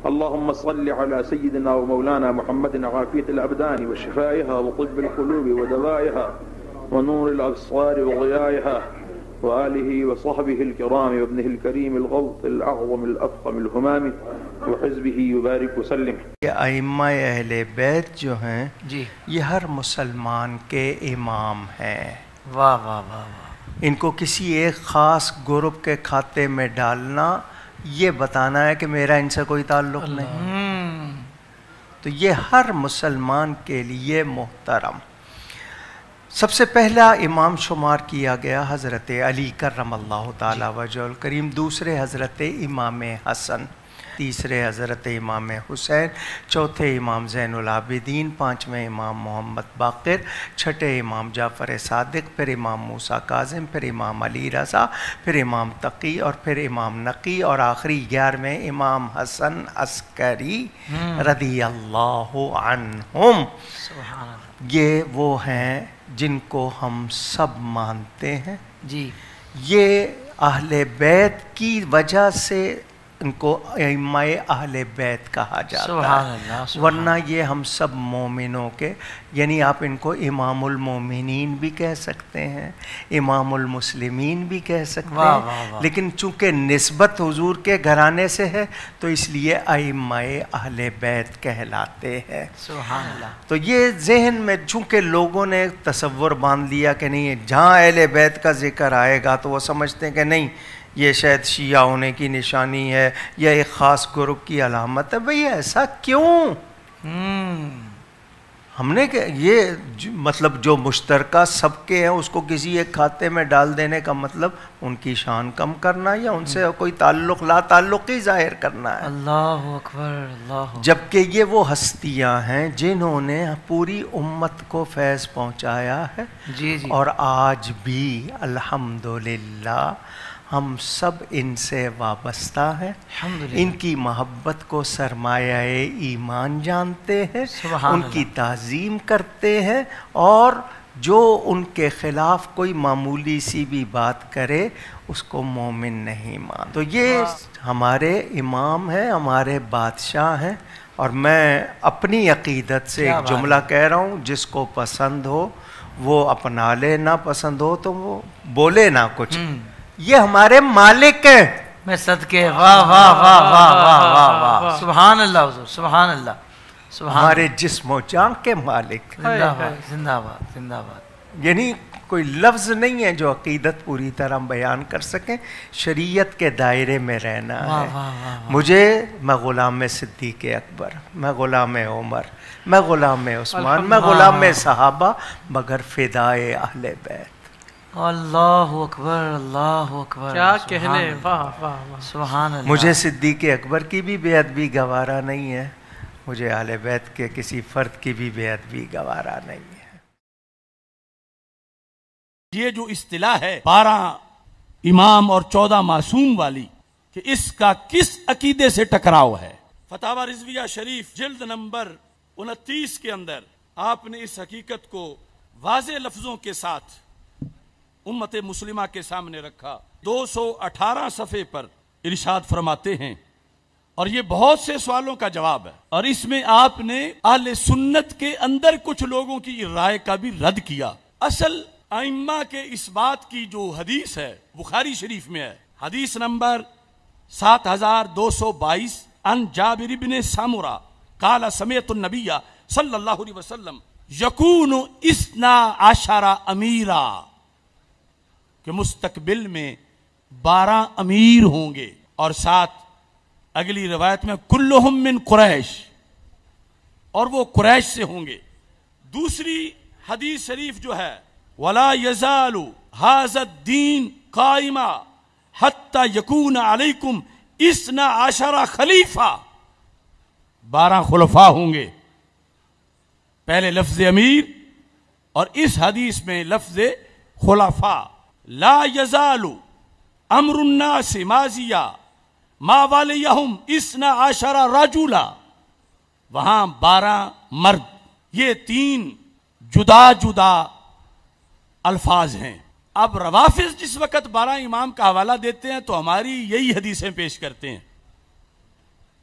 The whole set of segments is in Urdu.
اللهم صل على سيدنا ومولانا محمد عافية الأبدان وشفائها وطب القلوب ودوائها ونور الأبصار وضيائها وآله وصحبه الكرام وابنه الكريم الغوث الأعظم الأفخم الهمام وحزبه يبارك وسلم. یہ ائمہ اہل بیت جو ہیں جی یہ ہر مسلمان کے امام ہیں. واہ واہ واہ واہ. ان کو کسی ایک خاص گروپ کے کھاتے میں ڈالنا یہ بتانا ہے کہ میرا ان سے کوئی تعلق نہیں. تو یہ ہر مسلمان کے لیے محترم. سب سے پہلا امام شمار کیا گیا حضرت علی کرم اللہ تعالی وجہ الکریم، دوسرے حضرت امام حسن، تیسرے حضرت امام حسین، چوتھے امام زین العابدین، پانچویں امام محمد باقر، چھٹے امام جعفر صادق، پھر امام موسیٰ کاظم، پھر امام علی رضا، پھر امام تقی اور پھر امام نقی، اور آخری 11ویں امام حسن عسکری رضی اللہ عنہم. یہ وہ ہیں جن کو ہم سب مانتے ہیں جی. یہ اہل بیت کی وجہ سے ان کو ائمہ اہل بیت کہا جاتا ہے. ورنہ یہ ہم سب مومنوں کے، یعنی آپ ان کو امام المومنین بھی کہہ سکتے ہیں، امام المسلمین بھی کہہ سکتے ہیں، لیکن چونکہ نسبت حضور کے گھرانے سے ہے تو اس لیے ائمہ اہل بیت کہلاتے ہیں. سبحان اللہ. تو یہ ذہن میں چونکہ لوگوں نے تصور باندھ لیا کہ نہیں جہاں اہل بیت کا ذکر آئے گا تو وہ سمجھتے ہیں کہ نہیں یہ شاید شیعہ ہونے کی نشانی ہے یا ایک خاص گروپ کی علامت ہے. بھئی ایسا کیوں؟ ہم نے کہ یہ مطلب جو مشترکہ سب کے ہیں اس کو کسی ایک کھاتے میں ڈال دینے کا مطلب ان کی شان کم کرنا یا ان سے کوئی تعلق لا تعلقی ظاہر کرنا ہے. اللہ اکبر. اللہ. جبکہ یہ وہ ہستیاں ہیں جنہوں نے پوری امت کو فیض پہنچایا ہے. جی جی. اور آج بھی الحمدللہ ہم سب ان سے وابستہ ہیں. ان کی محبت کو سرمایہ ایمان جانتے ہیں، ان کی تعظیم کرتے ہیں، اور جو ان کے خلاف کوئی معمولی سی بھی بات کرے اس کو مومن نہیں مان. تو یہ ہمارے امام ہیں، ہمارے بادشاہ ہیں. اور میں اپنی عقیدت سے ایک جملہ کہہ رہا ہوں، جس کو پسند ہو وہ اپنا لے، نہ پسند ہو تو وہ بولے نہ کچھ. یہ ہمارے مالک ہیں. میں صدقے. واہ واہ واہ واہ واہ واہ. سبحان اللہ حضور. سبحان اللہ. ہمارے جسم و جان کے مالک. زندہ باد زندہ باد زندہ باد. یعنی کوئی لفظ نہیں ہے جو عقیدت پوری طرح بیان کر سکیں. شریعت کے دائرے میں رہنا ہے. مجھے میں غلام صدیق اکبر، میں غلام عمر، میں غلام عثمان، میں غلام صحابہ، مگر فدائے اہل بیت. اللہ اکبر. اللہ اکبر. کیا کہنے. واہ واہ واہ. سبحان اللہ. مجھے صدیق اکبر کی بھی بے ادبی گوارا نہیں ہے، مجھے اہل بیت کے کسی فرد کی بھی بے ادبی گوارا نہیں ہے. یہ جو اصطلاح ہے 12 امام اور 14 معصوم والی، کہ اس کا کس عقیدے سے ٹکراؤ ہے. فتاوی رضویہ شریف جلد نمبر 29 کے اندر آپ نے اس حقیقت کو واضح لفظوں کے ساتھ امت مسلمہ کے سامنے رکھا. 218 صفحے پر ارشاد فرماتے ہیں، اور یہ بہت سے سوالوں کا جواب ہے، اور اس میں آپ نے اہل سنت کے اندر کچھ لوگوں کی رائے کا بھی رد کیا. اصل ائمہ کے اس بات کی جو حدیث ہے بخاری شریف میں ہے، حدیث نمبر 7222 ان جابر بن سامورہ قال سمعت النبی صلی اللہ علیہ وسلم یکون 12 امیرا، کہ مستقبل میں 12 امیر ہوں گے. اور ساتھ اگلی روایت میں کلہم من قریش، اور وہ قریش سے ہوں گے. دوسری حدیث شریف جو ہے وَلَا يَزَالُ هَذَا الدِّينُ قَائِمًا حَتَّى يَكُونَ عَلَيْكُمْ 12 خلیفہ، 12 خلفاء ہوں گے. پہلے لفظ امیر اور اس حدیث میں لفظ خلفاء. لا يزال امر الناس ماضیا ما والیہم 12 رجلا، وہاں 12 مرد. یہ 3 جدا جدا الفاظ ہیں. اب روافض جس وقت 12 امام کا حوالہ دیتے ہیں تو ہماری یہی حدیثیں پیش کرتے ہیں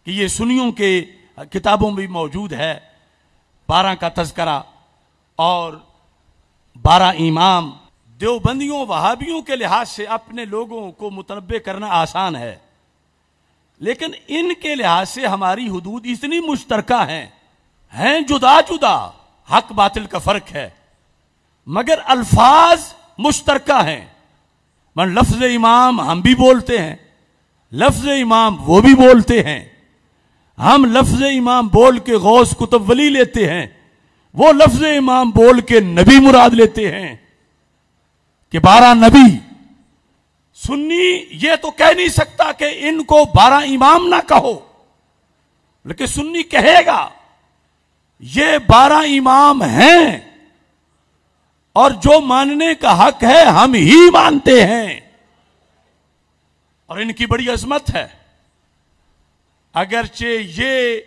کہ یہ سنیوں کے کتابوں میں بھی موجود ہے 12 کا تذکرہ اور 12 امام. دیوبندیوں وہابیوں کے لحاظ سے اپنے لوگوں کو متنبع کرنا آسان ہے، لیکن ان کے لحاظ سے ہماری حدود اتنی مشترکہ ہیں جدا جدا، حق باطل کا فرق ہے مگر الفاظ مشترکہ ہیں. من لفظ امام ہم بھی بولتے ہیں، لفظ امام وہ بھی بولتے ہیں. ہم لفظ امام بول کے غوث کتب ولی لیتے ہیں، وہ لفظ امام بول کے نبی مراد لیتے ہیں کہ 12 نبی. سنی یہ تو کہہ نہیں سکتا کہ ان کو 12 امام نہ کہو، لیکن سنی کہے گا یہ 12 امام ہیں اور جو ماننے کا حق ہے ہم ہی مانتے ہیں. اور ان کی بڑی عظمت ہے، اگرچہ یہ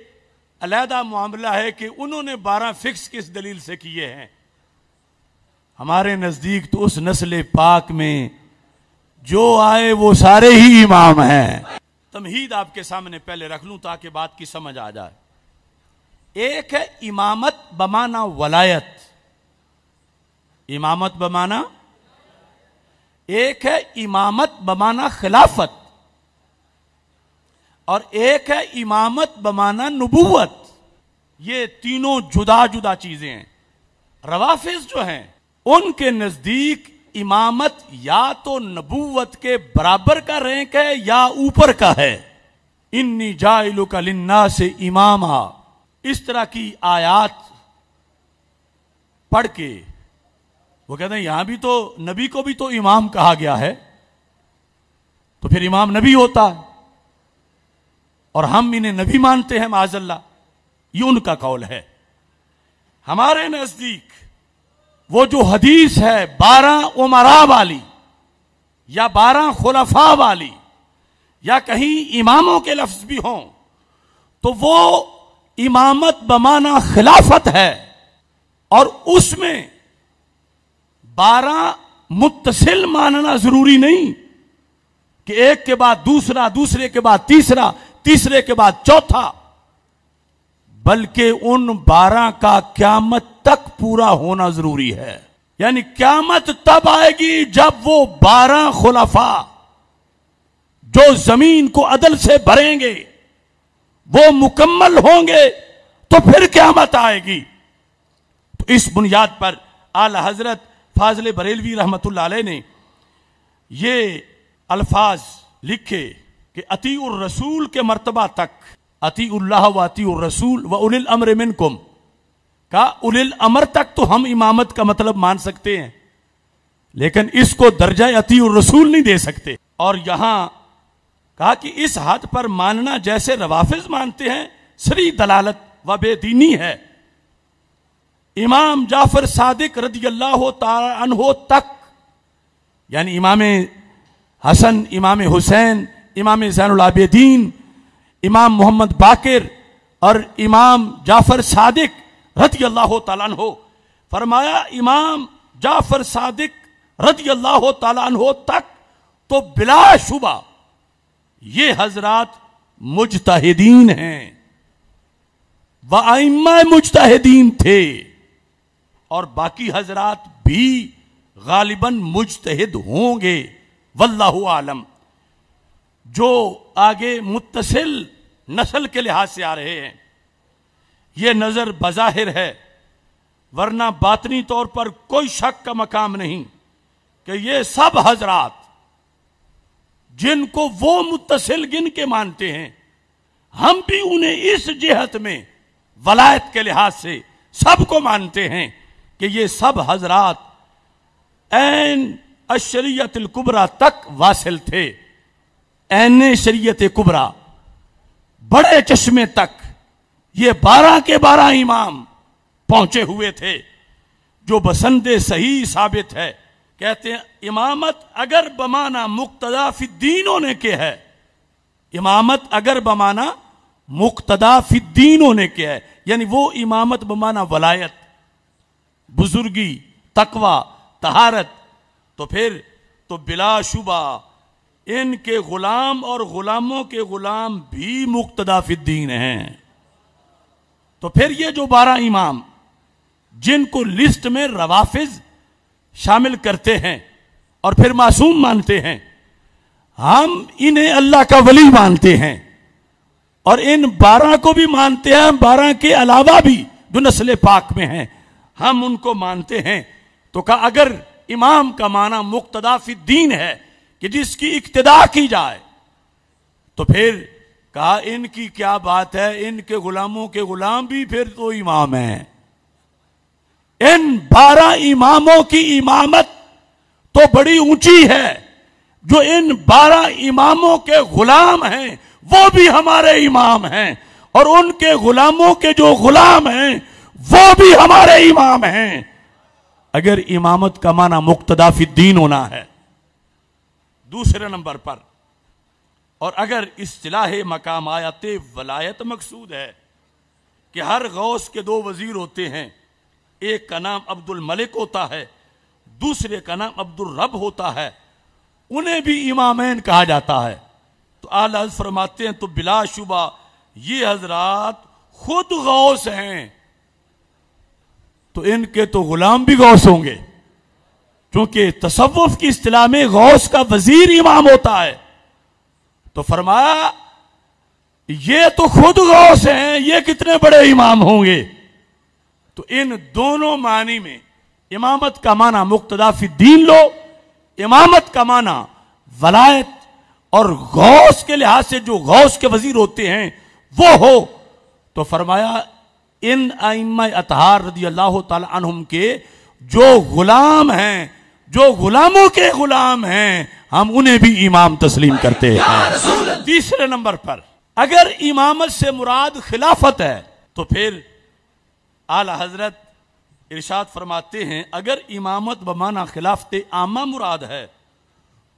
علیحدہ معاملہ ہے کہ انہوں نے 12 فکس کس دلیل سے کیے ہیں. ہمارے نزدیک تو اس نسل پاک میں جو آئے وہ سارے ہی امام ہیں. تمہید آپ کے سامنے پہلے رکھ لوں تاکہ بات کی سمجھ آ جائے. ایک ہے امامت بمانا ولایت، امامت بمانا، ایک ہے امامت بمانا خلافت، اور ایک ہے امامت بمانا نبوت. یہ تینوں جدا جدا چیزیں ہیں. روافض جو ہیں ان کے نزدیک امامت یا تو نبوت کے برابر کا رینک ہے یا اوپر کا ہے. انی جاعلک للناس اماما، اس طرح کی آیات پڑھ کے وہ کہتے ہیں یہاں بھی تو نبی کو بھی تو امام کہا گیا ہے، تو پھر امام نبی ہوتا ہے اور ہم انہیں نبی مانتے ہیں معاذ اللہ. یہ ان کا قول ہے. ہمارے نزدیک وہ جو حدیث ہے 12 امراء والی یا 12 خلفاء والی یا کہیں اماموں کے لفظ بھی ہوں تو وہ امامت بمانا خلافت ہے، اور اس میں 12 متصل ماننا ضروری نہیں کہ ایک کے بعد دوسرا، دوسرے کے بعد تیسرا، تیسرے کے بعد چوتھا، بلکہ ان 12 کا قیامت تک پورا ہونا ضروری ہے. یعنی قیامت تب آئے گی جب وہ 12 خلفاء جو زمین کو عدل سے بھریں گے وہ مکمل ہوں گے تو پھر قیامت آئے گی. تو اس بنیاد پر اعلی حضرت فاضل بریلوی رحمت اللہ علیہ نے یہ الفاظ لکھے کہ اطیعوا الرسول کے مرتبہ تک، اطیعوا اللہ و اطیعوا الرسول و اولی الامر منکم، کا اولی الامر تک تو ہم امامت کا مطلب مان سکتے ہیں، لیکن اس کو درجہ اطیعوا الرسول نہیں دے سکتے. اور یہاں کہا کہ اس حد پر ماننا جیسے روافض مانتے ہیں سری دلالت و بے دینی ہے. امام جعفر صادق رضی اللہ تعالی عنہ تک، یعنی امام حسن، امام حسین، امام زین العابدین، امام محمد باقر اور امام جعفر صادق رضی اللہ تعالیٰ عنہ، فرمایا امام جعفر صادق رضی اللہ تعالیٰ عنہ تک تو بلا شبہ یہ حضرات مجتہدین ہیں، وائمہ مجتہدین تھے، اور باقی حضرات بھی غالباً مجتہد ہوں گے، واللہ عالم. جو آگے متصل نسل کے لحاظ سے آ رہے ہیں یہ نظر بظاہر ہے، ورنہ باطنی طور پر کوئی شک کا مقام نہیں کہ یہ سب حضرات جن کو وہ متصل گن کے مانتے ہیں ہم بھی انہیں اس جہت میں ولایت کے لحاظ سے سب کو مانتے ہیں کہ یہ سب حضرات عین الشریعت الکبریٰ تک واصل تھے. عین شریعت کبریٰ، بڑے چشمے تک یہ 12 کے 12 امام پہنچے ہوئے تھے، جو بسند صحیح ثابت ہے. کہتے ہیں امامت اگر بمانا مقتدا فی الدین ہونے کے ہے، امامت اگر بمانا مقتدا فی الدین ہونے کے ہے، یعنی وہ امامت بمانا ولایت، بزرگی، تقوی، طہارت، تو پھر تو بلا شبہ ان کے غلام اور غلاموں کے غلام بھی مقتدا فی الدین ہیں. تو پھر یہ جو 12 امام جن کو لسٹ میں روافض شامل کرتے ہیں اور پھر معصوم مانتے ہیں، ہم انہیں اللہ کا ولی مانتے ہیں اور ان 12 کو بھی مانتے ہیں. 12 کے علاوہ بھی جو نسل پاک میں ہیں ہم ان کو مانتے ہیں. تو کہا اگر امام کا معنی مقتدا فی الدین ہے کہ جس کی اقتداء کی جائے، تو پھر کہا ان کی کیا بات ہے، ان کے غلاموں کے غلام بھی پھر تو امام ہیں. ان 12 اماموں کی امامت تو بڑی اونچی ہے. جو ان 12 اماموں کے غلام ہیں وہ بھی ہمارے امام ہیں، اور ان کے غلاموں کے جو غلام ہیں وہ بھی ہمارے امام ہیں. اگر امامت کا معنی مقتدا فی الدین ہونا ہے. دوسرے نمبر پر، اور اگر اصطلاح مقامات ولایت مقصود ہے کہ ہر غوث کے 2 وزیر ہوتے ہیں، ایک کا نام عبد الملک ہوتا ہے، دوسرے کا نام عبد الرب ہوتا ہے، انہیں بھی امامین کہا جاتا ہے. تو اعلیٰ حضرت فرماتے ہیں تو بلا شبہ یہ حضرات خود غوث ہیں، تو ان کے تو غلام بھی غوث ہوں گے، کیونکہ تصوف کی اصطلاح میں غوث کا وزیر امام ہوتا ہے. تو فرمایا یہ تو خود غوث ہیں، یہ کتنے بڑے امام ہوں گے. تو ان دونوں معنی میں امامت کا معنی مقتدا فی الدین لو، امامت کا معنی ولایت اور غوث کے لحاظ سے جو غوث کے وزیر ہوتے ہیں وہ ہو. تو فرمایا ان ائمہ اطہار رضی اللہ تعالی عنہم کے جو غلام ہیں، جو غلاموں کے غلام ہیں، ہم انہیں بھی امام تسلیم کرتے ہیں. تیسرے نمبر پر اگر امامت سے مراد خلافت ہے تو پھر اعلی حضرت ارشاد فرماتے ہیں اگر امامت بمعنی خلافت عامہ مراد ہے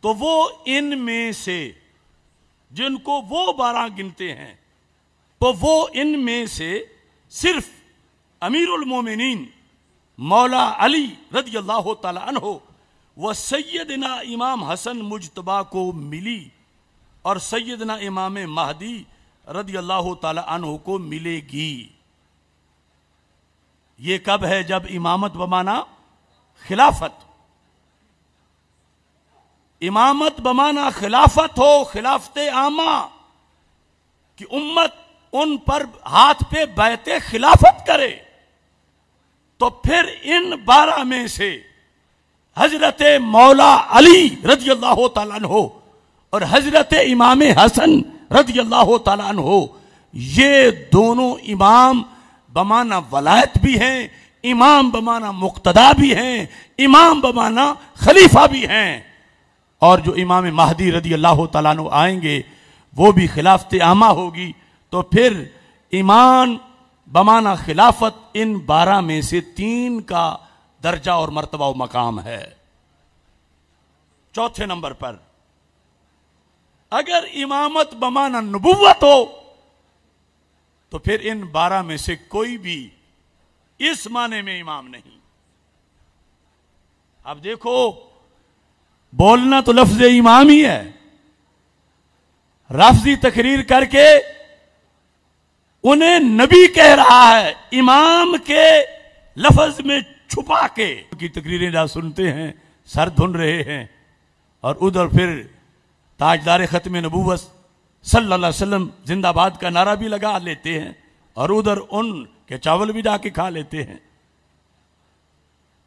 تو وہ ان میں سے جن کو وہ 12 گنتے ہیں، تو وہ ان میں سے صرف امیر المومنین مولا علی رضی اللہ تعالی عنہ و سیدنا امام حسن مجتبی کو ملی اور سیدنا امام مہدی رضی اللہ تعالی عنہ کو ملے گی. یہ کب ہے؟ جب امامت بمعنی خلافت، امامت بمعنی خلافت ہو، خلافت عامہ کہ امت ان پر ہاتھ پہ بیعت خلافت کرے. تو پھر ان 12 میں سے حضرت مولا علی رضی اللہ تعالیٰ عنہ اور حضرت امام حسن رضی اللہ تعالیٰ عنہ، یہ دونوں امام بمعنی ولایت بھی ہیں، امام بمعنی مقتدا بھی ہیں، امام بمعنی خلیفہ بھی ہیں. اور جو امام مہدی رضی اللہ تعالیٰ عنہ آئیں گے وہ بھی خلافت عامہ ہوگی. تو پھر ایمان بمعنی خلافت ان 12 میں سے 3 کا درجہ اور مرتبہ و مقام ہے. چوتھے نمبر پر اگر امامت بمعنی نبوت ہو تو پھر ان 12 میں سے کوئی بھی اس معنی میں امام نہیں. اب دیکھو بولنا تو لفظ امام ہی ہے، لفظی تقریر کر کے انہیں نبی کہہ رہا ہے، امام کے لفظ میں چھپا کے کی تقریریں جہاں سنتے ہیں سر دھن رہے ہیں، اور ادھر پھر تاجدار ختم نبوت صلی اللہ علیہ وسلم زندہ باد کا نعرہ بھی لگا لیتے ہیں، اور ادھر ان کے چاول بھی جا کے کھا لیتے ہیں.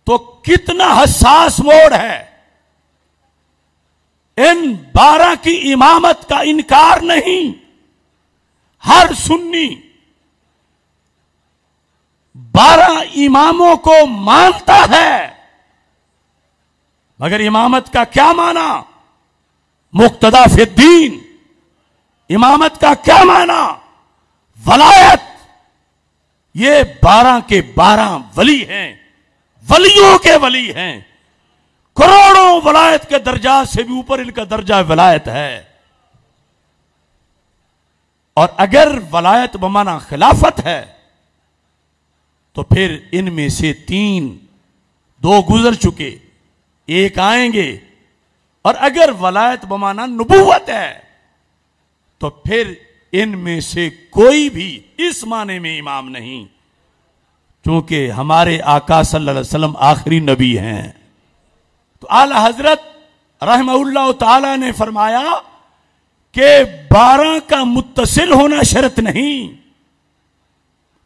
تو کتنا حساس موڑ ہے. ان 12 کی امامت کا انکار نہیں، ہر سنی 12 اماموں کو مانتا ہے، مگر امامت کا کیا معنی؟ مقتدا فی الدین. امامت کا کیا معنی؟ ولایت. یہ 12 کے 12 ولی ہیں، ولیوں کے ولی ہیں، کروڑوں ولایت کے درجات سے بھی اوپر ان کا درجہ ولایت ہے. اور اگر ولایت بمعنی خلافت ہے تو پھر ان میں سے 3، 2 گزر چکے، ایک آئیں گے اور اگر ولایت بمانا نبوت ہے تو پھر ان میں سے کوئی بھی اس معنی میں امام نہیں، چونکہ ہمارے آقا صلی اللہ علیہ وسلم آخری نبی ہیں۔ تو اعلی حضرت رحمہ اللہ تعالی نے فرمایا کہ 12 کا متصل ہونا شرط نہیں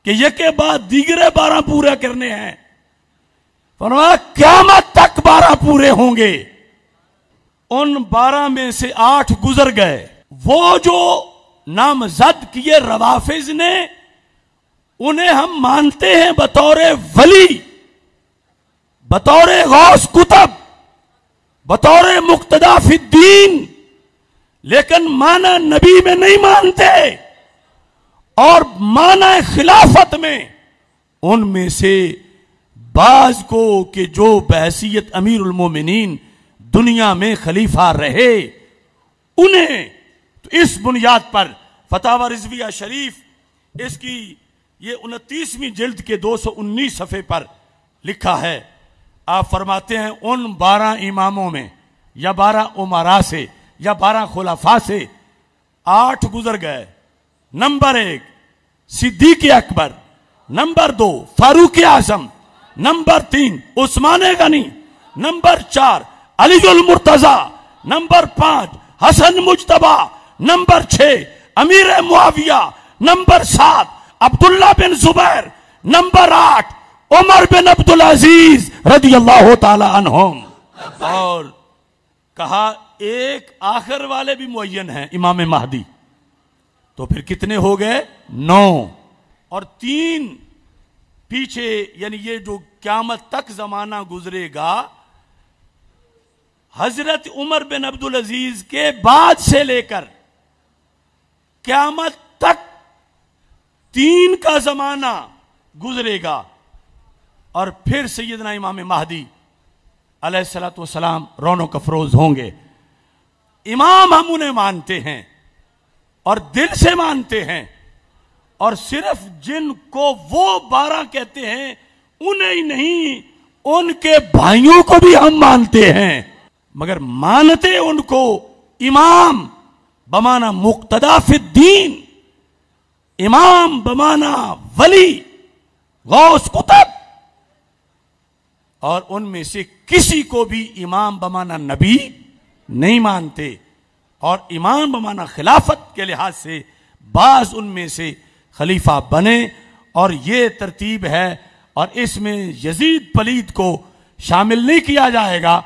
کہ یہ کے بعد دیگرے 12 پورے کرنے ہیں، فرمایا قیامت تک 12 پورے ہوں گے۔ ان 12 میں سے 8 گزر گئے، وہ جو نامزد کیے روافض نے انہیں ہم مانتے ہیں بطور ولی، بطور غوث کتب، بطور مقتدا فی الدین، لیکن معنی نبی میں نہیں مانتے، اور معنی خلافت میں ان میں سے بعض کو کہ جو بحیثیت امیر المومنین دنیا میں خلیفہ رہے انہیں، تو اس بنیاد پر فتاوی رضویہ شریف اس کی یہ 29ویں جلد کے 219 صفحے پر لکھا ہے۔ آپ فرماتے ہیں ان 12 اماموں میں یا 12 امراء سے یا 12 خلفاء سے 8 گزر گئے۔ نمبر 1 صدیق اکبر، نمبر 2 فاروق اعظم، نمبر 3 عثمان غنی، نمبر 4 علی المرتضی، نمبر 5 حسن مجتبی، نمبر 6 امیر معاویہ، نمبر 7 عبداللہ بن زبیر، نمبر 8 عمر بن عبدالعزیز رضی اللہ تعالی عنہم۔ اور کہا ایک آخر والے بھی معین ہیں امام مہدی، تو پھر کتنے ہو گئے؟ 9، اور 3 پیچھے، یعنی یہ جو قیامت تک زمانہ گزرے گا حضرت عمر بن عبدالعزیز کے بعد سے لے کر قیامت تک 3 کا زمانہ گزرے گا، اور پھر سیدنا امام مہدی علیہ الصلوۃ والسلام رونق افروز ہوں گے۔ امام ہم انہیں مانتے ہیں اور دل سے مانتے ہیں، اور صرف جن کو وہ 12 کہتے ہیں انہیں ہی نہیں، ان کے بھائیوں کو بھی ہم مانتے ہیں، مگر مانتے ان کو امام بمانا مقتدا فی الدین، امام بمانا ولی غوث کتب، اور ان میں سے کسی کو بھی امام بمانا نبی نہیں مانتے، اور امام بمانا خلافت کے لحاظ سے بعض ان میں سے خلیفہ بنے، اور یہ ترتیب ہے، اور اس میں یزید پلید کو شامل نہیں کیا جائے گا۔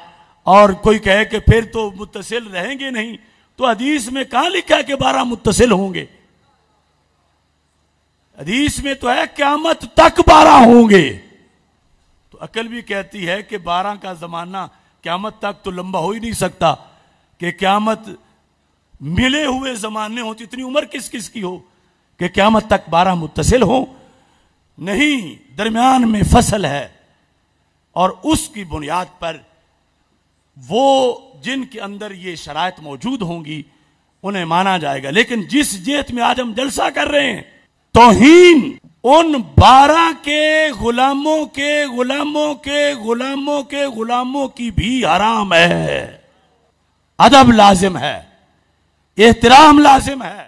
اور کوئی کہے کہ پھر تو متصل رہیں گے نہیں، تو حدیث میں کہاں لکھا ہے کہ 12 متصل ہوں گے؟ حدیث میں تو ہے قیامت تک 12 ہوں گے، تو عقل بھی کہتی ہے کہ 12 کا زمانہ قیامت تک تو لمبا ہو ہی نہیں سکتا، کہ قیامت ملے ہوئے زمانے ہوں تو اتنی عمر کس کس کی ہو کہ قیامت تک 12 متصل ہوں؟ نہیں، درمیان میں فصل ہے، اور اس کی بنیاد پر وہ جن کے اندر یہ شرائط موجود ہوں گی انہیں مانا جائے گا۔ لیکن جس جہت میں آج ہم جلسہ کر رہے ہیں، توہین ان 12 کے غلاموں کے غلاموں کے غلاموں کے غلاموں کی بھی حرام ہے، ادب لازم ہے، احترام لازم ہے۔